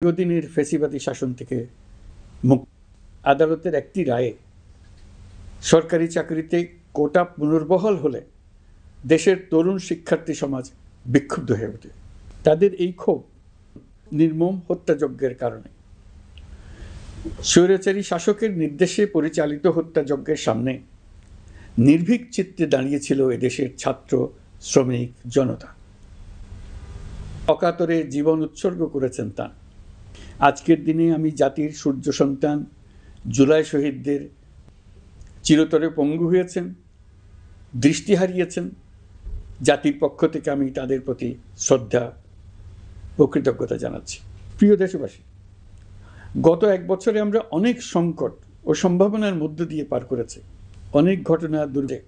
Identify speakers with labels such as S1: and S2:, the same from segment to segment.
S1: দীর্ঘদিনের ফ্যাসিবাদী শাসন থেকে মুক্ত। আদালতের একটি রায়ে সরকারি চাকরিতে কোটা পুনর্বহাল হলে দেশের তরুণ শিক্ষার্থী সমাজ বিক্ষুব্ধ হয়ে ওঠে। তাদের এই ক্ষোভ নির্মম হত্যাযজ্ঞের কারণে। স্বৈরাচারী শাসকের নির্দেশে পরিচালিত হত্যাযজ্ঞের সামনে নির্ভীক চিত্তে দাঁড়িয়েছিল এদেশের ছাত্র, শ্রমিক, জনতা। অকাতরে জীবন উৎসর্গ করেছেন তাঁরা। আজকের দিনে আমি জাতির সূর্য সন্তান জুলাই শহীদদের চিরতরে পঙ্গু হয়েছেন, দৃষ্টি হারিয়েছেন, জাতির পক্ষ থেকে আমি তাদের প্রতি শ্রদ্ধা ও কৃতজ্ঞতা জানাচ্ছি। প্রিয় দেশবাসী, গত এক বছরে আমরা অনেক সংকট ও সম্ভাবনার মধ্য দিয়ে পার করেছি। অনেক ঘটনা, দুর্যোগ,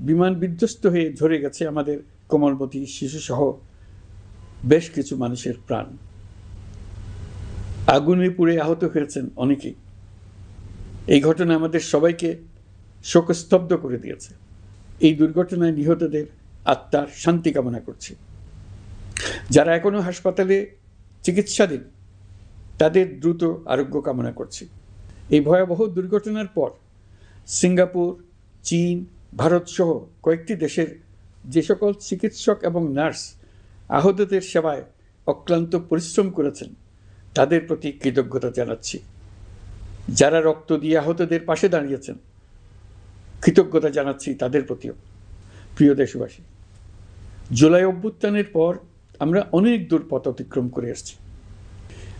S1: বিমান বিধ্বস্ত হয়ে ঝরে গেছে আমাদের কোমলমতি শিশুসহ বেশ কিছু মানুষের প্রাণ। আগুনে পুড়ে আহত হয়েছেন অনেকেই। এই ঘটনা আমাদের সবাইকে শোকস্তব্ধ করে দিয়েছে। এই দুর্ঘটনায় নিহতদের আত্মার শান্তি কামনা করছি। যারা এখনো হাসপাতালে চিকিৎসাধীন তাদের দ্রুত আরোগ্য কামনা করছি। এই ভয়াবহ দুর্ঘটনার পর সিঙ্গাপুর, চীন, ভারত সহ কয়েকটি দেশের যে সকল চিকিৎসক এবং নার্স আহতদের সেবায় অক্লান্ত পরিশ্রম করেছেন তাদের প্রতি কৃতজ্ঞতা জানাচ্ছি। যারা রক্ত দিয়ে আহতদের পাশে দাঁড়িয়েছেন কৃতজ্ঞতা জানাচ্ছি তাদের প্রতিও। প্রিয় দেশবাসী, জুলাই অভ্যুত্থানের পর আমরা অনেক দূর পথ অতিক্রম করে এসেছি।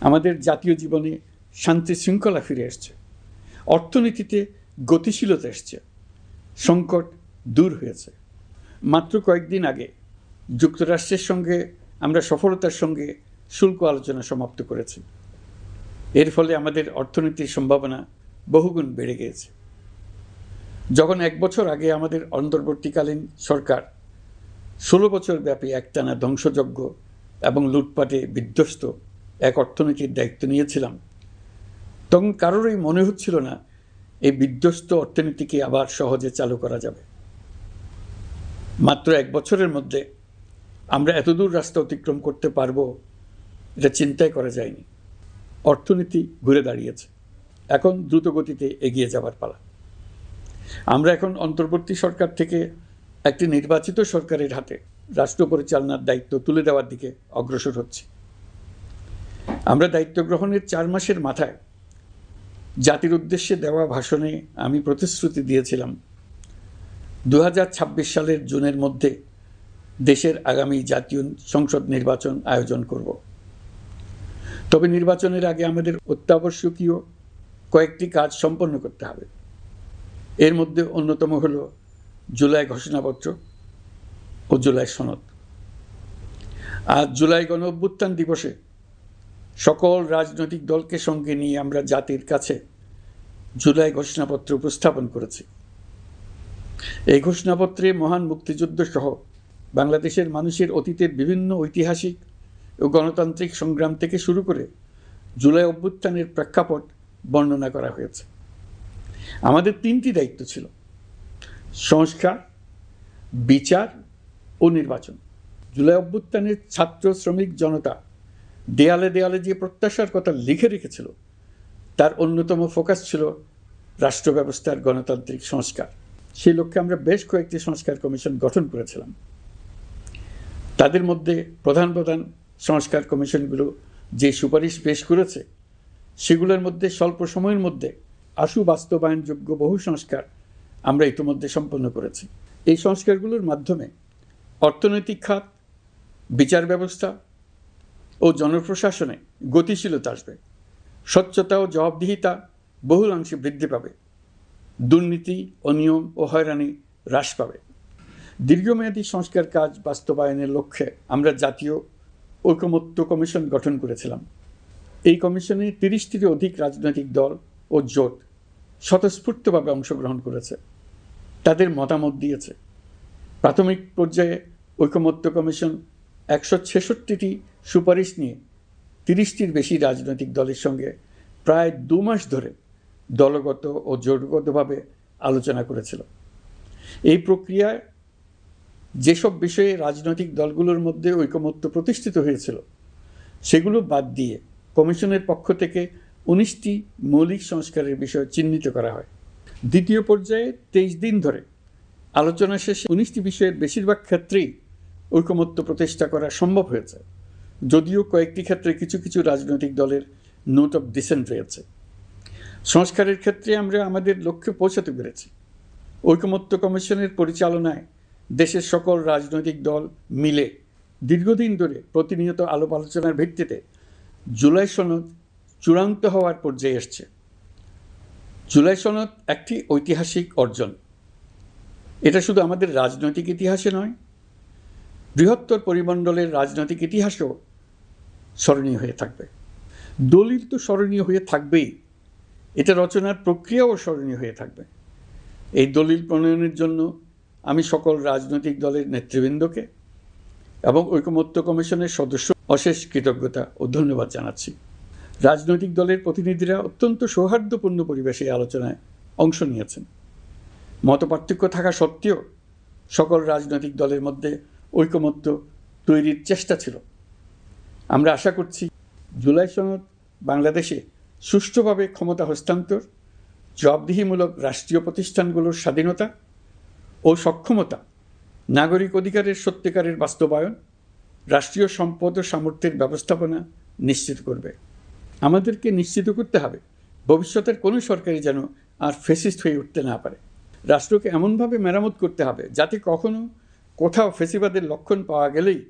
S1: আমাদের জাতীয় জীবনে শান্তি শৃঙ্খলা ফিরে এসছে, অর্থনীতিতে গতিশীলতা এসছে, সংকট দূর হয়েছে। মাত্র কয়েকদিন আগে যুক্তরাষ্ট্রের সঙ্গে আমরা সফলতার সঙ্গে শুল্ক আলোচনা সমাপ্ত করেছি। এর ফলে আমাদের অর্থনীতির সম্ভাবনা বহুগুণ বেড়ে গিয়েছে। যখন এক বছর আগে আমাদের অন্তর্বর্তীকালীন সরকার 16 বছর ব্যাপী একটানা ধ্বংসযজ্ঞ এবং লুটপাটে বিধ্বস্ত এক অর্থনীতির দায়িত্ব নিয়েছিলাম, তখন কারোরই মনে হচ্ছিল না এই বিধ্বস্ত অর্থনীতিকে আবার সহজে চালু করা যাবে। মাত্র এক বছরের মধ্যে আমরা এতদূর রাস্তা অতিক্রম করতে পারবো এটা চিন্তাই করা যায়নি। অর্থনীতি ঘুরে দাঁড়িয়েছে, এখন দ্রুত গতিতে এগিয়ে যাবার পালা। আমরা এখন অন্তর্বর্তী সরকার থেকে একটি নির্বাচিত সরকারের হাতে রাষ্ট্র পরিচালনার দায়িত্ব তুলে দেওয়ার দিকে অগ্রসর হচ্ছি। আমরা দায়িত্ব গ্রহণের 4 মাসের মাথায় জাতির উদ্দেশ্যে দেওয়া ভাষণে আমি প্রতিশ্রুতি দিয়েছিলাম 2026 সালের জুনের মধ্যে দেশের আগামী জাতীয় সংসদ নির্বাচন আয়োজন করব। তবে নির্বাচনের আগে আমাদের অত্যাবশ্যকীয় কয়েকটি কাজ সম্পন্ন করতে হবে। এর মধ্যে অন্যতম হল জুলাই ঘোষণাপত্র ও জুলাই সনদ। আজ জুলাই গণ অভ্যুত্থান দিবসে সকল রাজনৈতিক দলকে সঙ্গে নিয়ে আমরা জাতির কাছে জুলাই ঘোষণাপত্র উপস্থাপন করেছি। এই ঘোষণাপত্রে মহান মুক্তিযুদ্ধ সহ বাংলাদেশের মানুষের অতীতের বিভিন্ন ঐতিহাসিক ও গণতান্ত্রিক সংগ্রাম থেকে শুরু করে জুলাই অভ্যুত্থানের প্রেক্ষাপট বর্ণনা করা হয়েছে। আমাদের 3টি দায়িত্ব ছিল: সংস্কার, বিচার ও নির্বাচন। জুলাই অভ্যুত্থানের ছাত্র, শ্রমিক, জনতা দেয়ালে দেয়ালে যে প্রত্যাশার কথা লিখে রেখেছিল তার অন্যতম ফোকাস ছিল রাষ্ট্র ব্যবস্থার গণতান্ত্রিক সংস্কার। সেই লক্ষ্যে আমরা বেশ কয়েকটি সংস্কার কমিশন গঠন করেছিলাম। তাদের মধ্যে প্রধান প্রধান সংস্কার কমিশনগুলো যে সুপারিশ পেশ করেছে সেগুলোর মধ্যে স্বল্প সময়ের মধ্যে আশু বাস্তবায়নযোগ্য বহু সংস্কার আমরা ইতিমধ্যে সম্পন্ন করেছি। এই সংস্কারগুলোর মাধ্যমে অর্থনৈতিক খাত, বিচার ব্যবস্থা ও জনপ্রশাসনে গতিশীলতা আসবে, স্বচ্ছতা ও জবাবদিহিতা বহুলাংশে বৃদ্ধি পাবে, দুর্নীতি, অনিয়ম ও হয়রানি হ্রাস পাবে। দীর্ঘমেয়াদী সংস্কার কাজ বাস্তবায়নের লক্ষ্যে আমরা জাতীয় ঐকমত্য কমিশন গঠন করেছিলাম। এই কমিশনে 30টিরও অধিক রাজনৈতিক দল ও জোট স্বতঃস্ফূর্তভাবে অংশগ্রহণ করেছে, তাদের মতামত দিয়েছে। প্রাথমিক পর্যায়ে ঐকমত্য কমিশন 166টি সুপারিশ নিয়ে 30টির বেশি রাজনৈতিক দলের সঙ্গে প্রায় 2 মাস ধরে দলগত ও জোটগতভাবে আলোচনা করেছিল। এই প্রক্রিয়ায় যেসব বিষয়ে রাজনৈতিক দলগুলোর মধ্যে ঐকমত্য প্রতিষ্ঠিত হয়েছিল সেগুলো বাদ দিয়ে কমিশনের পক্ষ থেকে 19টি মৌলিক সংস্কারের বিষয় চিহ্নিত করা হয়। দ্বিতীয় পর্যায়ে 23 দিন ধরে আলোচনা শেষে 19টি বিষয়ের বেশিরভাগ ক্ষেত্রেই ঐকমত্য প্রতিষ্ঠা করা সম্ভব হয়েছে, যদিও কয়েকটি ক্ষেত্রে কিছু কিছু রাজনৈতিক দলের নোট অফ ডিসেন্ট রয়েছে। সংস্কারের ক্ষেত্রে আমরা আমাদের লক্ষ্যে পৌঁছাতে পেরেছি। ঐকমত্য কমিশনের পরিচালনায় দেশের সকল রাজনৈতিক দল মিলে দীর্ঘদিন ধরে প্রতিনিয়ত আলাপ আলোচনার ভিত্তিতে জুলাই সনদ চূড়ান্ত হওয়ার পর্যায়ে এসছে। জুলাই সনদ একটি ঐতিহাসিক অর্জন। এটা শুধু আমাদের রাজনৈতিক ইতিহাসে নয়, বৃহত্তর পরিমণ্ডলের রাজনৈতিক ইতিহাসেও স্মরণীয় হয়ে থাকবে। দলিল তো স্মরণীয় হয়ে থাকবেই, এটা রচনার প্রক্রিয়াও স্মরণীয় হয়ে থাকবে। এই দলিল প্রণয়নের জন্য আমি সকল রাজনৈতিক দলের নেতৃবৃন্দকে এবং ঐকমত্য কমিশনের সদস্য অশেষ কৃতজ্ঞতা ও ধন্যবাদ জানাচ্ছি। রাজনৈতিক দলের প্রতিনিধিরা অত্যন্ত সৌহার্দ্যপূর্ণ পরিবেশে আলোচনায় অংশ নিয়েছেন। মতপার্থক্য থাকা সত্ত্বেও সকল রাজনৈতিক দলের মধ্যে ঐকমত্য তৈরির চেষ্টা ছিল। আমরা আশা করছি জুলাই সনদ বাংলাদেশে সুষ্ঠুভাবে ক্ষমতা হস্তান্তর, জবাবদিহিমূলক রাষ্ট্রীয় প্রতিষ্ঠানগুলোর স্বাধীনতা ও সক্ষমতা, নাগরিক অধিকারের সত্যিকারের বাস্তবায়ন, রাষ্ট্রীয় সম্পদ ও সামর্থ্যের ব্যবস্থাপনা নিশ্চিত করবে। আমাদেরকে নিশ্চিত করতে হবে ভবিষ্যতের কোনো সরকারই যেন আর ফ্যাসিস্ট হয়ে উঠতে না পারে। রাষ্ট্রকে এমনভাবে মেরামত করতে হবে যাতে কখনো কোথাও ফ্যাসিবাদের লক্ষণ পাওয়া গেলেই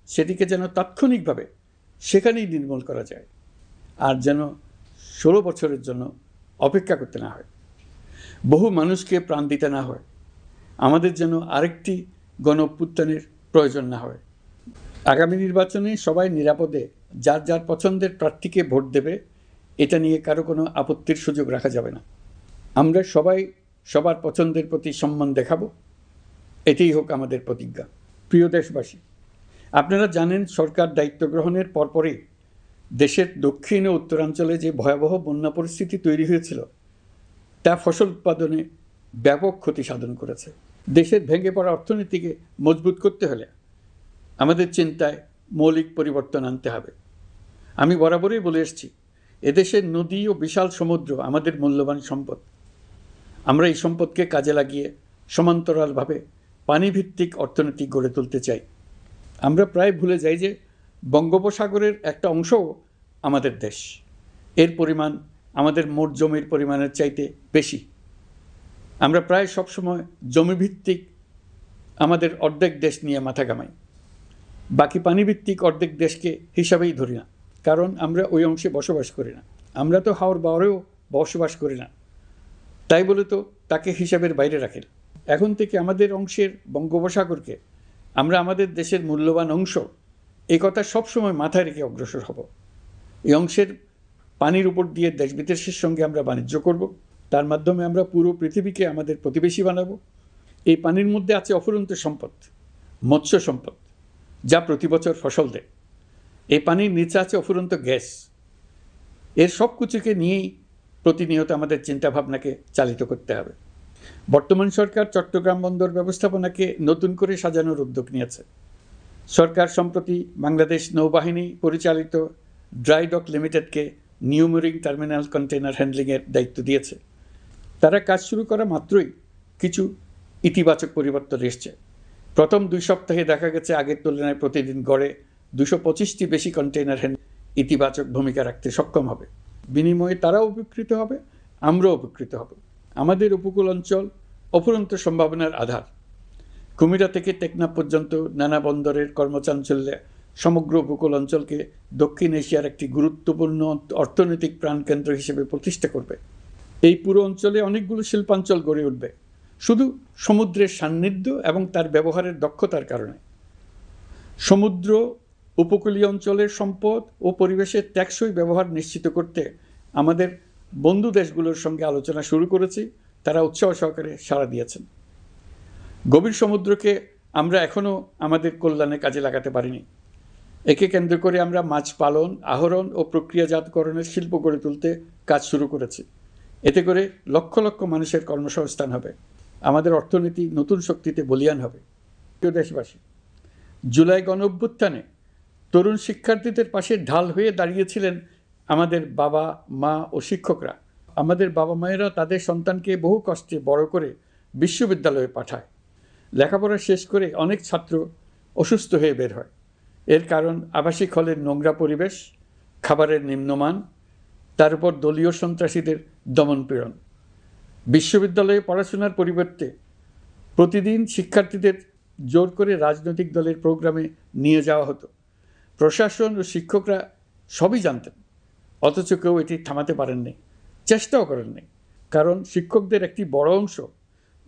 S1: সেটিকে যেন তাৎক্ষণিকভাবে সেখানেই নির্মূল করা যায়, আর যেন 16 বছরের জন্য অপেক্ষা করতে না হয়, বহু মানুষকে প্রাণ দিতে না হয়, আমাদের যেন আরেকটি গণ অভ্যুত্থানের প্রয়োজন না হয়। আগামী নির্বাচনে সবাই নিরাপদে যার যার পছন্দের প্রার্থীকে ভোট দেবে, এটা নিয়ে কারো কোনো আপত্তির সুযোগ রাখা যাবে না। আমরা সবাই সবার পছন্দের প্রতি সম্মান দেখাবো, এটাই হোক আমাদের প্রতিজ্ঞা। প্রিয় দেশবাসী, আপনারা জানেন সরকার দায়িত্ব গ্রহণের পরপরই দেশের দক্ষিণ ও উত্তরাঞ্চলে যে ভয়াবহ বন্যা পরিস্থিতি তৈরি হয়েছিল তা ফসল উৎপাদনে ব্যাপক ক্ষতি সাধন করেছে। দেশের ভেঙে পড়া অর্থনীতিকে মজবুত করতে হলে আমাদের চিন্তায় মৌলিক পরিবর্তন আনতে হবে। আমি বরাবরই বলে এসেছি, এদেশের নদী ও বিশাল সমুদ্র আমাদের মূল্যবান সম্পদ। আমরা এই সম্পদকে কাজে লাগিয়ে সমান্তরালভাবে পানিভিত্তিক অর্থনীতি গড়ে তুলতে চাই। আমরা প্রায় ভুলে যাই যে বঙ্গোপসাগরের একটা অংশও আমাদের দেশ। এর পরিমাণ আমাদের মোট জমির পরিমাণের চাইতে বেশি। আমরা প্রায় সবসময় জমিভিত্তিক আমাদের অর্ধেক দেশ নিয়ে মাথা ঘামাই, বাকি পানিভিত্তিক অর্ধেক দেশকে হিসাবেই ধরি না, কারণ আমরা ওই অংশে বসবাস করি না। আমরা তো হাওর বাওরেও বসবাস করি না, তাই বলে তো তাকে হিসাবের বাইরে রাখি না। এখন থেকে আমাদের অংশের বঙ্গোপসাগরকে আমরা আমাদের দেশের মূল্যবান অংশ, এই কথা সবসময় মাথায় রেখে অগ্রসর হব। এই অংশের পানির উপর দিয়ে দেশ বিদেশের সঙ্গে আমরা বাণিজ্য করব, তার মাধ্যমে আমরা পুরো পৃথিবীকে আমাদের প্রতিবেশী বানাবো। এই পানির মধ্যে আছে অফুরন্ত সম্পদ, মৎস্য সম্পদ, যা প্রতি বছর ফসল দেয়। এই পানির নিচে আছে অফুরন্ত গ্যাস। এর সব কিছুকে নিয়েই প্রতিনিয়ত আমাদের চিন্তাভাবনাকে চালিত করতে হবে। বর্তমান সরকার চট্টগ্রাম বন্দর ব্যবস্থাপনাকে নতুন করে সাজানোর উদ্যোগ নিয়েছে। সরকার সম্প্রতি বাংলাদেশ নৌবাহিনী পরিচালিত ড্রাই ডক লিমিটেডকে নিউ মেরিন টার্মিনাল কন্টেইনার হ্যান্ডলিংয়ের দায়িত্ব দিয়েছে। তারা কাজ শুরু করা মাত্রই কিছু ইতিবাচক পরিবর্তন এসছে। প্রথম 2 সপ্তাহে দেখা গেছে আগের তুলনায় প্রতিদিন গড়ে 225টি বেশি কন্টেইনার ইতিবাচক ভূমিকা রাখতে সক্ষম হবে। বিনিময়ে তারাও উপকৃত হবে, আমরাও উপকৃত হব। আমাদের উপকূল অঞ্চল অফুরন্ত সম্ভাবনার আধার। কুমিরা থেকে টেকনাফ পর্যন্ত নানা বন্দরের কর্মচাঞ্চল্যে সমগ্র উপকূল অঞ্চলকে দক্ষিণ এশিয়ার একটি গুরুত্বপূর্ণ অর্থনৈতিক প্রাণকেন্দ্র হিসেবে প্রতিষ্ঠা করবে। এই পুরো অঞ্চলে অনেকগুলো শিল্পাঞ্চল গড়ে উঠবে শুধু সমুদ্রের সান্নিধ্য এবং তার ব্যবহারের দক্ষতার কারণে। সমুদ্র উপকূলীয় অঞ্চলের সম্পদ ও পরিবেশের টেকসই ব্যবহার নিশ্চিত করতে আমাদের বন্ধু দেশগুলোর সঙ্গে আলোচনা শুরু করেছি, তারা উৎসাহ সহকারে সাড়া দিয়েছেন। গভীর সমুদ্রকে আমরা এখনও আমাদের কল্যাণে কাজে লাগাতে পারিনি। একে কেন্দ্র করে আমরা মাছ পালন, আহরণ ও প্রক্রিয়াজাতকরণের শিল্প গড়ে তুলতে কাজ শুরু করেছি। এতে করে লক্ষ লক্ষ মানুষের কর্মসংস্থান হবে, আমাদের অর্থনীতি নতুন শক্তিতে বলীয়ান হবে। প্রিয় দেশবাসী, জুলাই গণ অভ্যুত্থানে তরুণ শিক্ষার্থীদের পাশে ঢাল হয়ে দাঁড়িয়েছিলেন আমাদের বাবা মা ও শিক্ষকরা, আমাদের বাবা মায়েরা তাদের সন্তানকে বহু কষ্টে বড় করে বিশ্ববিদ্যালয়ে পাঠায়। লেখাপড়া শেষ করে অনেক ছাত্র অসুস্থ হয়ে বের হয়। এর কারণ আবাসিক হলের নোংরা পরিবেশ, খাবারের নিম্নমান, তার উপর দলীয় সন্ত্রাসীদের দমনপীড়ন। বিশ্ববিদ্যালয়ে পড়াশোনার পরিবর্তে প্রতিদিন শিক্ষার্থীদের জোর করে রাজনৈতিক দলের প্রোগ্রামে নিয়ে যাওয়া হতো। প্রশাসন ও শিক্ষকরা সবই জানতেন, অথচ কেউ এটি থামাতে পারেননি, চেষ্টাও করেননি। কারণ শিক্ষকদের একটি বড় অংশ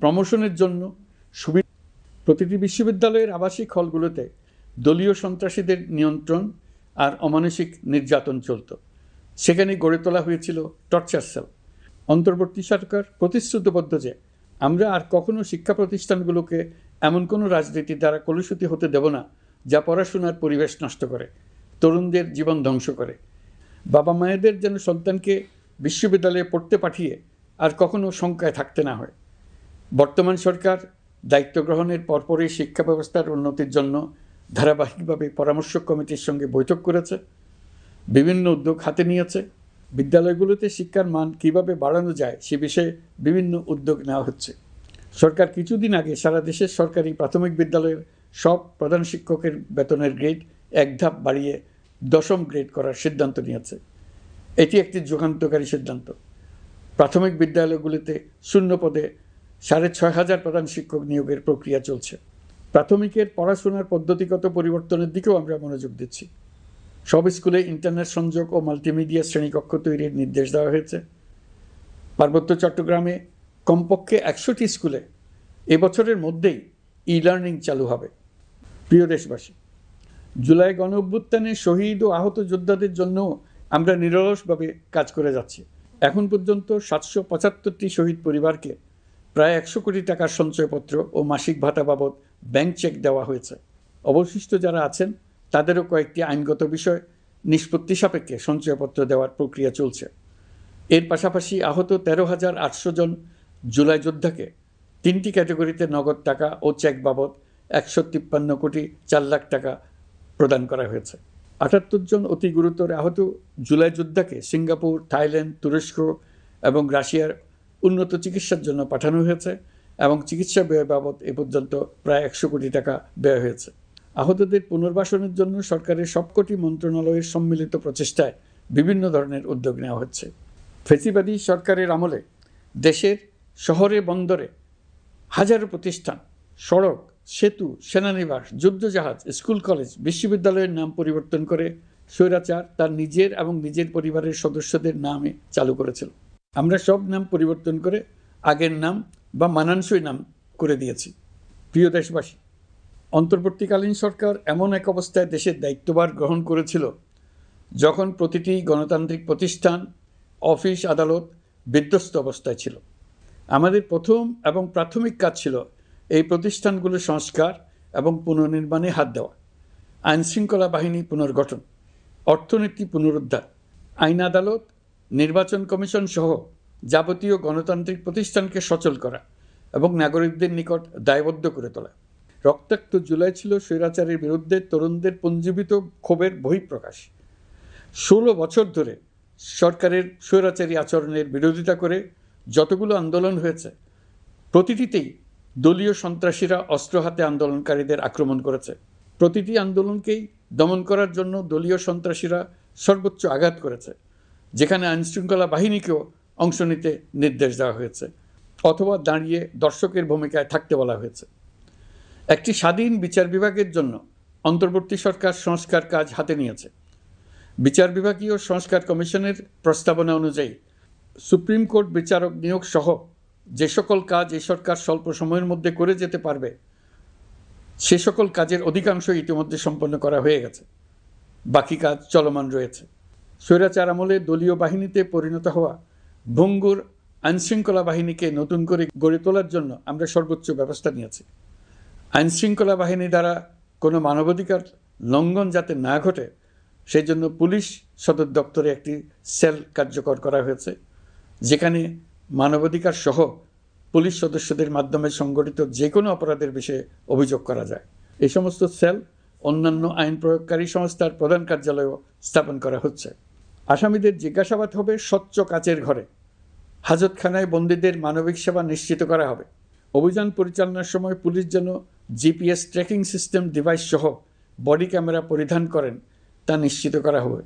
S1: প্রমোশনের জন্য সুবিধা। প্রতিটি বিশ্ববিদ্যালয়ের আবাসিক হলগুলোতে দলীয় সন্ত্রাসীদের নিয়ন্ত্রণ আর অমানসিক নির্যাতন চলত। সেখানে গড়ে তোলা হয়েছিল টর্চার সেল। অন্তর্বর্তী সরকার প্রতিশ্রুতিবদ্ধ যে আমরা আর কখনো শিক্ষা প্রতিষ্ঠানগুলোকে এমন কোনো রাজনীতি দ্বারা কলুষিত হতে দেব না যা পড়াশোনার পরিবেশ নষ্ট করে, তরুণদের জীবন ধ্বংস করে। বাবা মায়েদের যেন সন্তানকে বিশ্ববিদ্যালয়ে পড়তে পাঠিয়ে আর কখনো শঙ্কায় থাকতে না হয়। বর্তমান সরকার দায়িত্ব গ্রহণের পরপরই শিক্ষা ব্যবস্থার উন্নতির জন্য ধারাবাহিকভাবে পরামর্শ কমিটির সঙ্গে বৈঠক করেছে, বিভিন্ন উদ্যোগ হাতে নিয়েছে। বিদ্যালয়গুলোতে শিক্ষার মান কীভাবে বাড়ানো যায় সে বিষয়ে বিভিন্ন উদ্যোগ নেওয়া হচ্ছে। সরকার কিছুদিন আগে সারা দেশের সরকারি প্রাথমিক বিদ্যালয়ের সব প্রধান শিক্ষকের বেতনের গ্রেড এক ধাপ বাড়িয়ে 10ম গ্রেড করার সিদ্ধান্ত নিয়েছে। এটি একটি যুগান্তকারী সিদ্ধান্ত। প্রাথমিক বিদ্যালয়গুলিতে শূন্য পদে 6,500 প্রধান শিক্ষক নিয়োগের প্রক্রিয়া চলছে। প্রাথমিকের পড়াশোনার পদ্ধতিগত পরিবর্তনের দিকেও আমরা মনোযোগ দিচ্ছি। সব স্কুলে ইন্টারনেট সংযোগ ও মাল্টিমিডিয়া শ্রেণীকক্ষ তৈরির নির্দেশ দেওয়া হয়েছে। পার্বত্য চট্টগ্রামে কমপক্ষে 100টি স্কুলে এবছরের মধ্যেই ই-লার্নিং চালু হবে। প্রিয় দেশবাসী, জুলাই গণ অভ্যুত্থানে শহীদ ও আহত যোদ্ধাদের জন্য আমরা নিরলসভাবে কাজ করে যাচ্ছি। এখন পর্যন্ত 775টি শহীদ পরিবারকে প্রায় 100 কোটি টাকার সঞ্চয়পত্র ও মাসিক ভাতা বাবদ ব্যাংক চেক দেওয়া হয়েছে। অবশিষ্ট যারা আছেন তাদেরও কয়েকটি আইনগত বিষয় নিষ্পত্তি সাপেক্ষে সঞ্চয়পত্র দেওয়ার প্রক্রিয়া চলছে। এর পাশাপাশি আহত 13,800 জন জুলাই যোদ্ধাকে 3টি ক্যাটাগরিতে নগদ টাকা ও চেক বাবদ 153 কোটি 4 লাখ টাকা প্রদান করা হয়েছে। 78 জন অতি গুরুতর আহত জুলাই যোদ্ধাকে সিঙ্গাপুর, থাইল্যান্ড, তুরস্ক এবং রাশিয়ার উন্নত চিকিৎসার জন্য পাঠানো হয়েছে এবং চিকিৎসা ব্যয় বাবদ এ পর্যন্ত প্রায় 100 কোটি টাকা ব্যয় হয়েছে। আহতদের পুনর্বাসনের জন্য সরকারের সবকটি মন্ত্রণালয়ের সম্মিলিত প্রচেষ্টায় বিভিন্ন ধরনের উদ্যোগ নেওয়া হচ্ছে। ফ্যাসিবাদী সরকারের আমলে দেশের শহরে বন্দরে হাজারো প্রতিষ্ঠান, সড়ক, সেতু, সেনানিবাস, যুদ্ধজাহাজ, স্কুল, কলেজ, বিশ্ববিদ্যালয়ের নাম পরিবর্তন করে স্বৈরাচার তার নিজের এবং নিজের পরিবারের সদস্যদের নামে চালু করেছিল। আমরা সব নাম পরিবর্তন করে আগের নাম বা মানানসই নাম করে দিয়েছি। প্রিয় দেশবাসী, অন্তর্বর্তীকালীন সরকার এমন এক অবস্থায় দেশের দায়িত্বভার গ্রহণ করেছিল যখন প্রতিটি গণতান্ত্রিক প্রতিষ্ঠান, অফিস, আদালত বিধ্বস্ত অবস্থায় ছিল। আমাদের প্রথম এবং প্রাথমিক কাজ ছিল এই প্রতিষ্ঠানগুলো সংস্কার এবং পুনর্নির্মাণে হাত দেওয়া, আইনশৃঙ্খলা বাহিনী পুনর্গঠন, অর্থনীতি পুনরুদ্ধার, আইন আদালত, নির্বাচন কমিশন সহ যাবতীয় গণতান্ত্রিক প্রতিষ্ঠানকে সচল করা এবং নাগরিকদের নিকট দায়বদ্ধ করে তোলা। রক্তাক্ত জুলাই ছিল স্বৈরাচারের বিরুদ্ধে তরুণদের পুঞ্জীবিত ক্ষোভের বহিঃপ্রকাশ। 16 বছর ধরে সরকারের স্বৈরাচারী আচরণের বিরোধিতা করে যতগুলো আন্দোলন হয়েছে প্রতিটিতেই দলীয় সন্ত্রাসীরা অস্ত্র হাতে আন্দোলনকারীদের আক্রমণ করেছে। প্রতিটি আন্দোলনকেই দমন করার জন্য দলীয় সন্ত্রাসীরা সর্বোচ্চ আঘাত করেছে, যেখানে আইনশৃঙ্খলা বাহিনীকেও অংশ নিতে নির্দেশ দেওয়া হয়েছে অথবা দাঁড়িয়ে দর্শকের ভূমিকায় থাকতে বলা হয়েছে। একটি স্বাধীন বিচার বিভাগের জন্য অন্তর্বর্তী সরকার সংস্কার কাজ হাতে নিয়েছে। বিচার বিভাগীয় সংস্কার কমিশনের প্রস্তাবনা অনুযায়ী সুপ্রিম কোর্ট বিচারক নিয়োগ সহ যে সকল কাজ এই সরকার স্বল্প সময়ের মধ্যে করে যেতে পারবে সে সকল কাজের অধিকাংশ ইতিমধ্যে সম্পন্ন করা হয়ে গেছে, বাকি কাজ চলমান রয়েছে। স্বৈরাচার আমলে দলীয় বাহিনীতে পরিণত হওয়া ভঙ্গুর আইনশৃঙ্খলা বাহিনীকে নতুন করে গড়ে তোলার জন্য আমরা সর্বোচ্চ ব্যবস্থা নিয়েছি। আইনশৃঙ্খলা বাহিনী দ্বারা কোনো মানবাধিকার লঙ্ঘন যাতে না ঘটে সেই জন্য পুলিশ সদর দপ্তরে একটি সেল কার্যকর করা হয়েছে, যেখানে মানবাধিকার সহ পুলিশ সদস্যদের মাধ্যমে সংগঠিত যে কোনো অপরাধের বিষয়ে অভিযোগ করা যায়। এই সমস্ত সেল অন্যান্য আইন প্রয়োগকারী সংস্থার প্রধান কার্যালয়েও স্থাপন করা হচ্ছে। আসামিদের জিজ্ঞাসাবাদ হবে স্বচ্ছ কাচের ঘরে। হাজতখানায় বন্দীদের মানবিক সেবা নিশ্চিত করা হবে। অভিযান পরিচালনার সময় পুলিশ যেন জিপিএস ট্র্যাকিং সিস্টেম ডিভাইস সহ বডি ক্যামেরা পরিধান করেন তা নিশ্চিত করা হবে।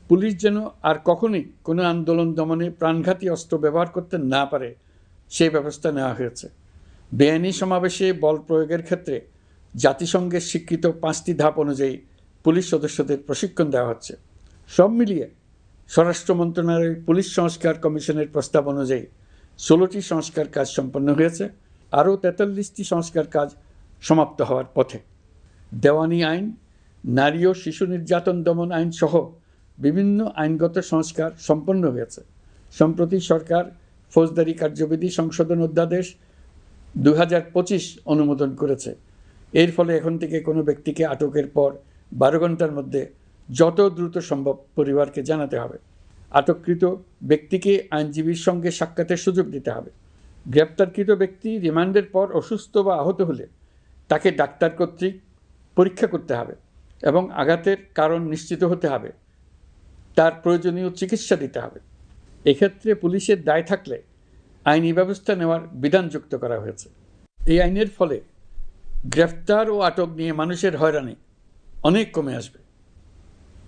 S1: পুলিশ যেন আর কখনোই কোনো আন্দোলন দমনে প্রাণঘাতী অস্ত্র ব্যবহার করতে না পারে সেই ব্যবস্থা নেওয়া হয়েছে। বেআইনি সমাবেশে বল প্রয়োগের ক্ষেত্রে জাতিসংঘের স্বীকৃত 5টি ধাপ অনুযায়ী পুলিশ সদস্যদের প্রশিক্ষণ দেওয়া হচ্ছে। সব মিলিয়ে স্বরাষ্ট্র মন্ত্রণালয়ের পুলিশ সংস্কার কমিশনের প্রস্তাব অনুযায়ী 16টি সংস্কার কাজ সম্পন্ন হয়েছে। আরও 43টি সংস্কার কাজ সমাপ্ত হওয়ার পথে। দেওয়ানি আইন, নারী ও শিশু নির্যাতন দমন আইন সহ বিভিন্ন আইনগত সংস্কার সম্পন্ন হয়েছে। সম্প্রতি সরকার ফৌজদারি কার্যবিধি সংশোধন অধ্যাদেশ 2025 অনুমোদন করেছে। এর ফলে এখন থেকে কোনো ব্যক্তিকে আটকের পর 12 ঘন্টার মধ্যে যত দ্রুত সম্ভব পরিবারকে জানাতে হবে। আটককৃত ব্যক্তিকে আইনজীবীর সঙ্গে সাক্ষাতের সুযোগ দিতে হবে। গ্রেপ্তারকৃত ব্যক্তি রিমান্ডের পর অসুস্থ বা আহত হলে তাকে ডাক্তার কর্তৃক পরীক্ষা করতে হবে এবং আঘাতের কারণ নিশ্চিত হতে হবে। তার প্রয়োজনীয় চিকিৎসা দিতে হবে। এক্ষেত্রে পুলিশের দায় থাকলে আইনি ব্যবস্থা নেওয়ার বিধান যুক্ত করা হয়েছে। এই আইনের ফলে গ্রেফতার ও আটক নিয়ে মানুষের হয়রানি অনেক কমে আসবে।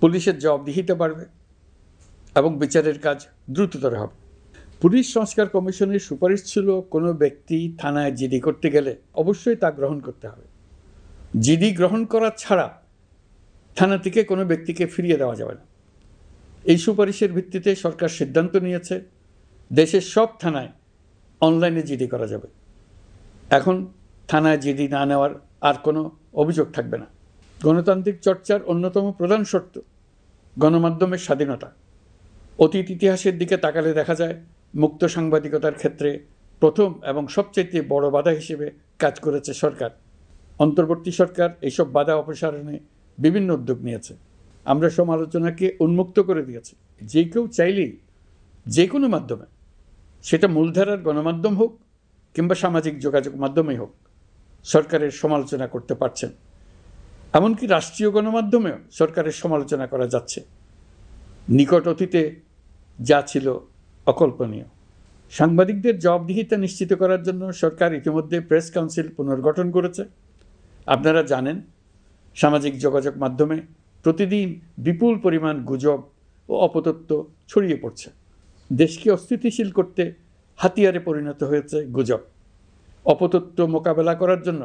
S1: পুলিশের জবাবদিহিতা বাড়বে এবং বিচারের কাজ দ্রুততর হবে। পুলিশ সংস্কার কমিশনের সুপারিশ ছিল কোনো ব্যক্তি থানায় জিডি করতে গেলে অবশ্যই তা গ্রহণ করতে হবে। জিডি গ্রহণ করা ছাড়া থানা থেকে কোনো ব্যক্তিকে ফিরিয়ে দেওয়া যাবে না। এই সুপারিশের ভিত্তিতে সরকার সিদ্ধান্ত নিয়েছে দেশের সব থানায় অনলাইনে জিডি করা যাবে। এখন থানায় জিডি না নেওয়ার আর কোনো অভিযোগ থাকবে না। গণতান্ত্রিক চর্চার অন্যতম প্রধান শর্ত গণমাধ্যমের স্বাধীনতা। অতীত ইতিহাসের দিকে তাকালে দেখা যায় মুক্ত সাংবাদিকতার ক্ষেত্রে প্রথম এবং সবচেয়ে বড় বাধা হিসেবে কাজ করেছে সরকার। অন্তর্বর্তী সরকার এইসব বাধা অপসারণে বিভিন্ন উদ্যোগ নিয়েছে। আমরা সমালোচনাকে উন্মুক্ত করে দিয়েছি। যে কেউ চাইলেই যে কোনো মাধ্যমে, সেটা মূলধারার গণমাধ্যম হোক কিংবা সামাজিক যোগাযোগ মাধ্যমেই হোক, সরকারের সমালোচনা করতে পারছেন। এমনকি রাষ্ট্রীয় গণমাধ্যমেও সরকারের সমালোচনা করা যাচ্ছে। নিকট অতীতে যা ছিল অকল্পনীয়। সাংবাদিকদের জবাবদিহিতা নিশ্চিত করার জন্য সরকার ইতিমধ্যে প্রেস কাউন্সিল পুনর্গঠন করেছে। আপনারা জানেন, সামাজিক যোগাযোগ মাধ্যমে প্রতিদিন বিপুল পরিমাণ গুজব ও অপতথ্য ছড়িয়ে পড়ছে। দেশকে অস্থিতিশীল করতে হাতিয়ারে পরিণত হয়েছে গুজব। অপতথ্য মোকাবেলা করার জন্য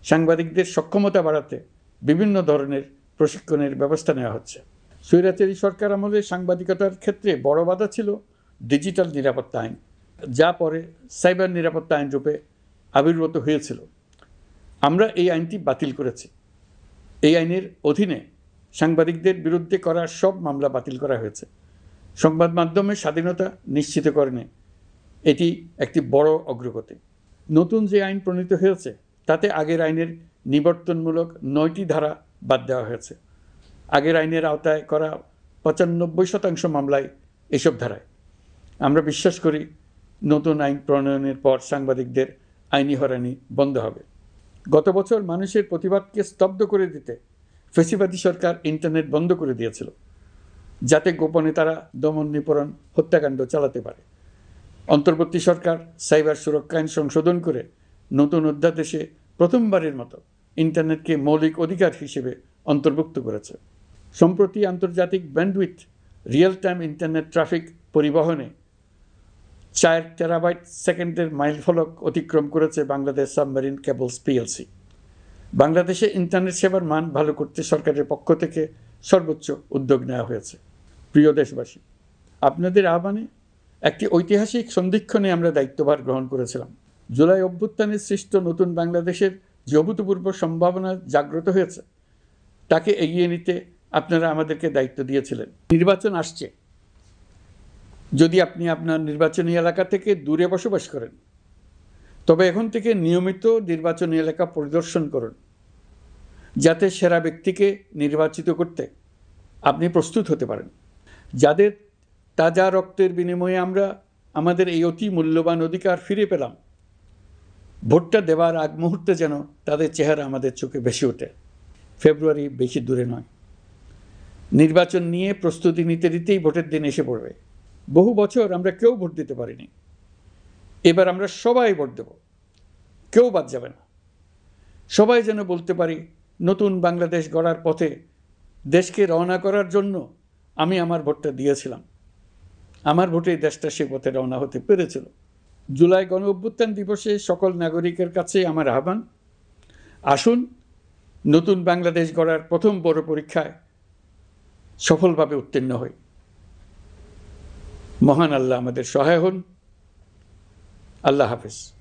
S1: সাংবাদিকদের সক্ষমতা বাড়াতে বিভিন্ন ধরনের প্রশিক্ষণের ব্যবস্থা নেওয়া হচ্ছে। স্বৈরাচারী সরকার আমলে সাংবাদিকতার ক্ষেত্রে বড় বাধা ছিল ডিজিটাল নিরাপত্তা আইন, যা পরে সাইবার নিরাপত্তা আইন রূপে আবির্ভূত হয়েছিল। আমরা এই আইনটি বাতিল করেছি। এই আইনের অধীনে সাংবাদিকদের বিরুদ্ধে করা সব মামলা বাতিল করা হয়েছে। সংবাদ মাধ্যমের স্বাধীনতা নিশ্চিতকরণে এটি একটি বড় অগ্রগতি। নতুন যে আইন প্রণীত হয়েছে তাতে আগের আইনের নিবর্তনমূলক 9টি ধারা বাদ দেওয়া হয়েছে। আগের আইনের আওতায় করা 95% মামলায় এসব ধারায়। আমরা বিশ্বাস করি নতুন আইন প্রণয়নের পর সাংবাদিকদের আইনি হয়রানি বন্ধ হবে। গত বছর মানুষের প্রতিবাদকে স্তব্ধ করে দিতে ফ্যাসিবাদী সরকার ইন্টারনেট বন্ধ করে দিয়েছিল, যাতে গোপনে তারা দমন নিপীড়ন হত্যাকাণ্ড চালাতে পারে। অন্তর্বর্তী সরকার সাইবার সুরক্ষা আইন সংশোধন করে নতুন অধ্যাদেশে প্রথমবারের মতো ইন্টারনেটকে মৌলিক অধিকার হিসেবে অন্তর্ভুক্ত করেছে। সম্প্রতি আন্তর্জাতিক bandwidth real time internet traffic পরিবহনে 4 টেরাবাইট সেকেন্ডের মাইলফলক অতিক্রম করেছে বাংলাদেশ সাবমেরিন কেবলস পিএলসি। বাংলাদেশে ইন্টারনেট সেবার মান ভালো করতে সরকারের পক্ষ থেকে সর্বোচ্চ উদ্যোগ নেওয়া হয়েছে। প্রিয় দেশবাসী, আপনাদের আহ্বানে একটি ঐতিহাসিক সন্ধিক্ষণে আমরা দায়িত্বভার গ্রহণ করেছিলাম। জুলাই অভ্যুত্থানে সৃষ্ট নতুন বাংলাদেশের যে অভূতপূর্ব সম্ভাবনা জাগ্রত হয়েছে, তাকে এগিয়ে নিতে আপনারা আমাদেরকে দায়িত্ব দিয়েছিলেন। নির্বাচন আসছে। যদি আপনি আপনার নির্বাচনী এলাকা থেকে দূরে বসবাস করেন, তবে এখন থেকে নিয়মিত নির্বাচনী এলাকা পরিদর্শন করুন, যাতে সেরা ব্যক্তিকে নির্বাচিত করতে আপনি প্রস্তুত হতে পারেন। যাদের তাজা রক্তের বিনিময়ে আমরা আমাদের এই অতি মূল্যবান অধিকার ফিরে পেলাম, ভোটটা দেওয়ার আগ মুহূর্তে যেন তাদের চেহারা আমাদের চোখে ভেসে ওঠে। ফেব্রুয়ারি বেশি দূরে নয়। নির্বাচন নিয়ে প্রস্তুতি নিতে নিতেই ভোটের দিন এসে পড়বে। বহু বছর আমরা কেউ ভোট দিতে পারিনি। এবার আমরা সবাই ভোট দেব, কেউ বাদ যাবে না। সবাই যেন বলতে পারি, নতুন বাংলাদেশ গড়ার পথে দেশকে রওনা করার জন্য আমি আমার ভোটটা দিয়েছিলাম। আমার ভোটেই দেশটা সে পথে রওনা হতে পেরেছিল। জুলাই গণ অভ্যুত্থান দিবসে সকল নাগরিকের কাছে আমার আহ্বান, আসুন নতুন বাংলাদেশ গড়ার প্রথম বড় পরীক্ষায় সফলভাবে উত্তীর্ণ হই। মহান আল্লাহ আমাদের সহায় হন। আল্লাহ হাফেজ।